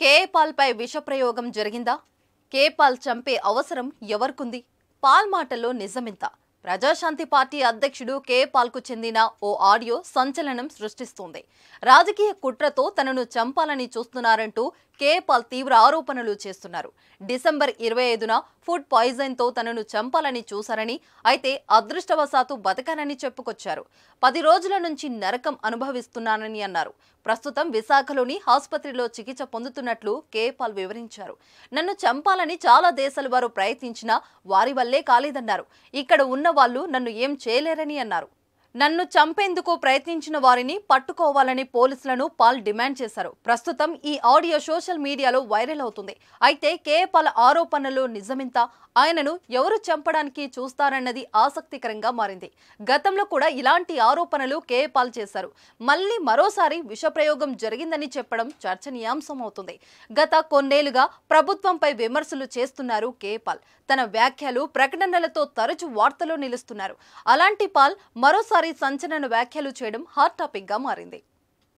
కేఏపాల్ పై విషప్రయోగం జరిగిందా? కేఏపాల్ చంపే అవసరం ఎవరికుంది? పాల్ మాటల్లో నిజమెంత? ప్రజాశాంతి పార్టీ అధ్యక్షుడు కేఏపాల్ కు చెందిన ఓ ఆడియో సంచలనం సృష్టిస్తోంది. రాజకీయ కుట్రతో తనను చంపాలని చూస్తున్నారంటూ కేఏపాల్ తీవ్ర ఆరోపణలు చేస్తున్నారు. డిసెంబర్ 25న ఫుడ్ పాయిజన్ తో తనను చంపాలని చూశారని, అయితే అదృష్టవశాత్తు బతకానని చెప్పుకొచ్చారు. 10 రోజుల నుంచి నరకం అనుభవిస్తున్నానని అన్నారు. ప్రస్తుతం విశాఖలోని ఆసుపత్రిలో చికిత్స పొందుతున్నట్లు కేఏపాల్ వివరించారు. నన్ను చంపాలని చాలా దేశాల వారు ప్రయత్నించినా వారి వల్లే కాలేదన్నారు. ఇక్కడ ఉన్న వాళ్ళు నన్ను ఏం చేయలేరని అన్నారు. నన్ను చంపేందుకు ప్రయత్నించిన వారిని పట్టుకోవాలని పోలీసులను పాల్ డిమాండ్ చేశారు. ప్రస్తుతం ఈ ఆడియో సోషల్ మీడియాలో వైరల్ అవుతుంది. అయితే కేఏపాల్ ఆరోపణలు నిజమెంత? ఆయనను ఎవరు చంపడానికి చూస్తారన్నది ఆసక్తికరంగా మారింది. గతంలో కూడా ఇలాంటి ఆరోపణలు కేఏపాల్ చేశారు. మళ్ళీ మరోసారి విషప్రయోగం జరిగిందని చెప్పడం చర్చనీయాంశం అవుతుంది. గత కొన్నేళ్లుగా ప్రభుత్వంపై విమర్శలు చేస్తున్నారు కేఏపాల్. తన వ్యాఖ్యలు, ప్రకటనలతో తరచూ వార్తల్లో నిలుస్తున్నారు. అలాంటి పాల్ మరోసారి సంచలన వ్యాఖ్యలు చేయడం హాట్ టాపిక్ గా మారింది.